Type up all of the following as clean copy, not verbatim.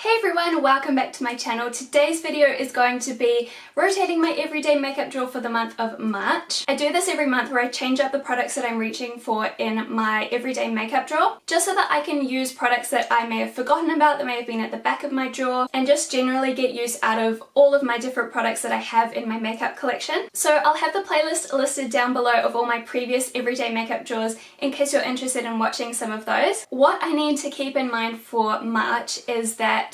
Hey everyone, welcome back to my channel. Today's video is going to be rotating my everyday makeup drawer for the month of March. I do this every month where I change up the products that I'm reaching for in my everyday makeup drawer, just so that I can use products that I may have forgotten about that may have been at the back of my drawer, and just generally get use out of all of my different products that I have in my makeup collection. So I'll have the playlist listed down below of all my previous everyday makeup drawers in case you're interested in watching some of those. What I need to keep in mind for March is that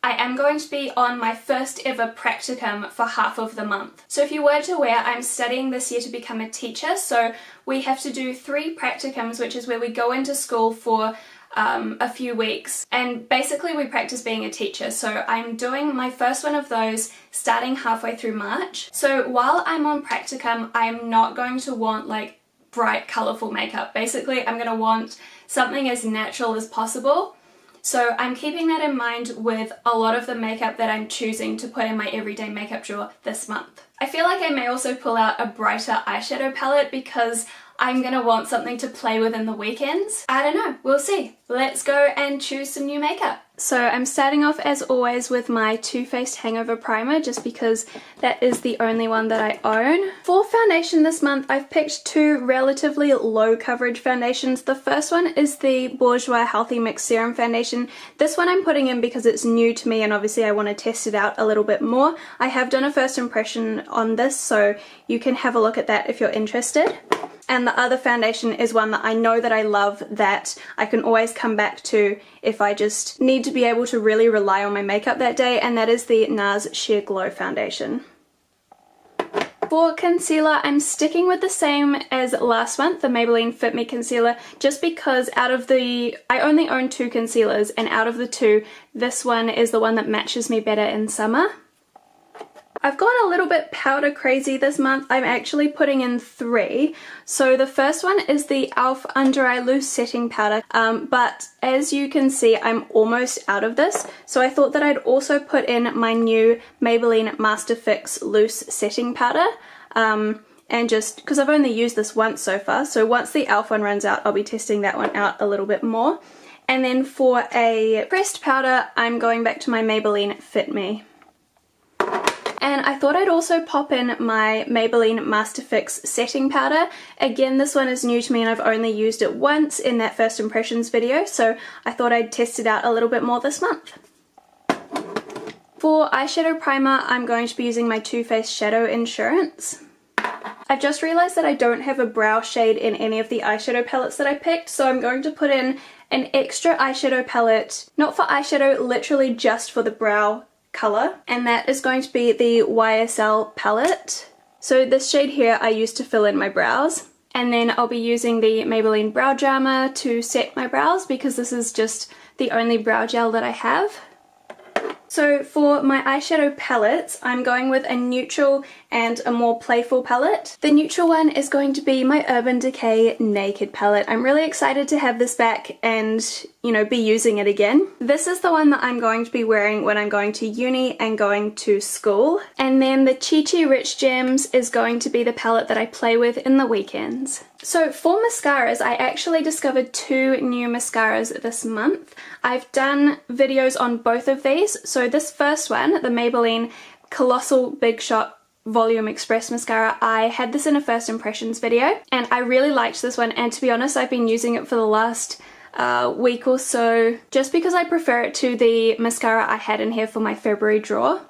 I am going to be on my first ever practicum for half of the month. So if you weren't aware, I'm studying this year to become a teacher, so we have to do 3 practicums, which is where we go into school for a few weeks, and basically we practice being a teacher. So I'm doing my first one of those starting halfway through March. So while I'm on practicum, I'm not going to want like bright colourful makeup. Basically I'm going to want something as natural as possible. So I'm keeping that in mind with a lot of the makeup that I'm choosing to put in my everyday makeup drawer this month. I feel like I may also pull out a brighter eyeshadow palette because I'm going to want something to play with in the weekends. I don't know, we'll see. Let's go and choose some new makeup. So I'm starting off as always with my Too Faced Hangover Primer, just because that is the only one that I own. For foundation this month, I've picked 2 relatively low coverage foundations. The first one is the Bourjois Healthy Mix Serum Foundation. This one I'm putting in because it's new to me and obviously I want to test it out a little bit more. I have done a first impression on this, so you can have a look at that if you're interested. And the other foundation is one that I know that I love, that I can always come back to if I just need to be able to really rely on my makeup that day, and that is the NARS Sheer Glow Foundation. For concealer, I'm sticking with the same as last month, the Maybelline Fit Me Concealer, just because I only own 2 concealers, and out of the 2, this one is the one that matches me better in summer. I've gone a little bit powder crazy this month. I'm actually putting in 3. So the first one is the e.l.f. Under Eye Loose Setting Powder, but as you can see I'm almost out of this, so I thought that I'd also put in my new Maybelline Master Fix Loose Setting Powder, and just because I've only used this once so far, so once the e.l.f. one runs out I'll be testing that one out a little bit more. And then for a pressed powder I'm going back to my Maybelline Fit Me. And I thought I'd also pop in my Maybelline Master Fix Setting Powder. Again, this one is new to me and I've only used it once in that first impressions video, so I thought I'd test it out a little bit more this month. For eyeshadow primer, I'm going to be using my Too Faced Shadow Insurance. I've just realised that I don't have a brow shade in any of the eyeshadow palettes that I picked, so I'm going to put in an extra eyeshadow palette, not for eyeshadow, literally just for the brow colour, and that is going to be the YSL palette. So this shade here I use to fill in my brows, and then I'll be using the Maybelline Brow Drama to set my brows because this is just the only brow gel that I have. So for my eyeshadow palettes, I'm going with a neutral and a more playful palette. The neutral one is going to be my Urban Decay Naked palette. I'm really excited to have this back and, you know, be using it again. This is the one that I'm going to be wearing when I'm going to uni and going to school. And then the Chi Chi Rich Gems is going to be the palette that I play with in the weekends. So for mascaras, I actually discovered 2 new mascaras this month. I've done videos on both of these. So this first one, the Maybelline Colossal Big Shot Volume Express Mascara, I had this in a first impressions video and I really liked this one, and to be honest I've been using it for the last week or so just because I prefer it to the mascara I had in here for my February drawer.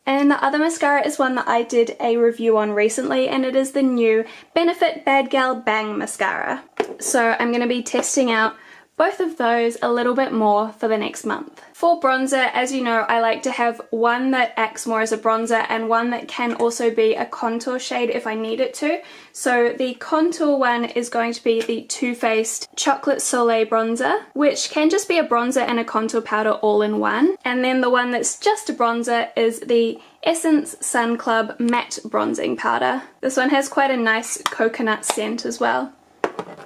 And the other mascara is one that I did a review on recently, and it is the new Benefit Bad Gal Bang Mascara. So I'm going to be testing out both of those a little bit more for the next month. For bronzer, as you know, I like to have one that acts more as a bronzer and one that can also be a contour shade if I need it to. So the contour one is going to be the Too Faced Chocolate Soleil Bronzer, which can just be a bronzer and a contour powder all in one. And then the one that's just a bronzer is the Essence Sun Club Matte Bronzing Powder. This one has quite a nice coconut scent as well.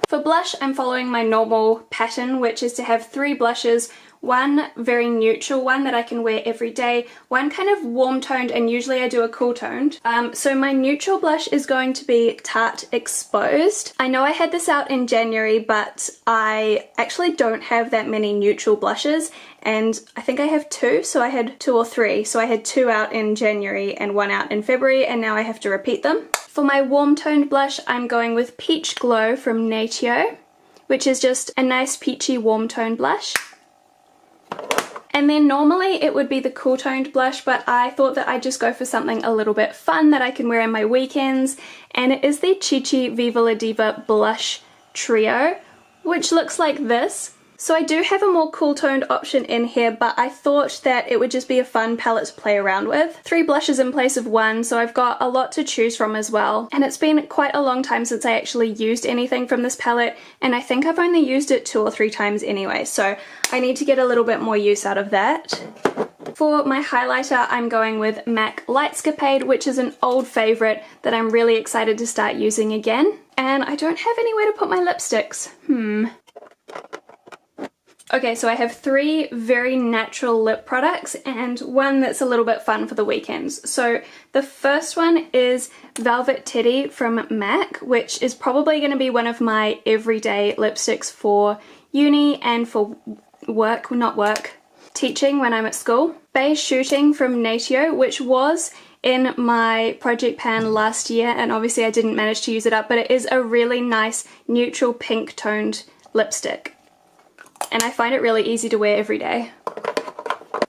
For blush, I'm following my normal pattern, which is to have 3 blushes, one very neutral one that I can wear every day, one kind of warm toned, and usually I do a cool toned. So my neutral blush is going to be Tarte Exposed. I know I had this out in January, but I actually don't have that many neutral blushes, and I think I have two, so I had two or three. So I had two out in January and one out in February, and now I have to repeat them. For my warm toned blush, I'm going with Peach Glow from Natio, which is just a nice peachy warm toned blush. And then normally it would be the cool toned blush, but I thought that I'd just go for something a little bit fun that I can wear on my weekends, and it is the Chi Chi Viva La Diva Blush Trio, which looks like this. So I do have a more cool toned option in here, but I thought that it would just be a fun palette to play around with. 3 blushes in place of 1, so I've got a lot to choose from as well. And it's been quite a long time since I actually used anything from this palette, and I think I've only used it 2 or 3 times anyway, so I need to get a little bit more use out of that. For my highlighter, I'm going with MAC Lightscapade, which is an old favourite that I'm really excited to start using again. And I don't have anywhere to put my lipsticks. Okay, so I have 3 very natural lip products and one that's a little bit fun for the weekends. So the first one is Velvet Teddy from MAC, which is probably going to be one of my everyday lipsticks for uni and for work, not work, teaching when I'm at school. Beige Shooting from Natio, which was in my project pan last year, and obviously I didn't manage to use it up, but it is a really nice neutral pink toned lipstick. And I find it really easy to wear every day.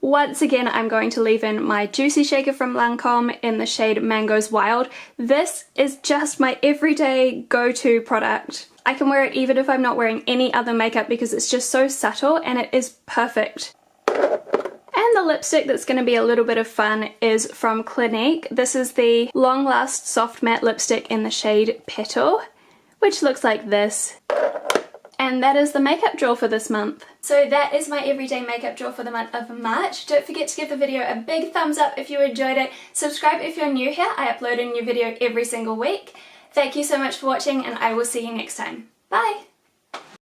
Once again, I'm going to leave in my Juicy Shaker from Lancome in the shade Mangoes Wild. This is just my everyday go-to product. I can wear it even if I'm not wearing any other makeup because it's just so subtle and it is perfect. And the lipstick that's going to be a little bit of fun is from Clinique. This is the Long Last Soft Matte Lipstick in the shade Petal, which looks like this. And that is the makeup draw for this month. So that is my everyday makeup draw for the month of March. Don't forget to give the video a big thumbs up if you enjoyed it. Subscribe if you're new here. I upload a new video every single week. Thank you so much for watching, and I will see you next time. Bye!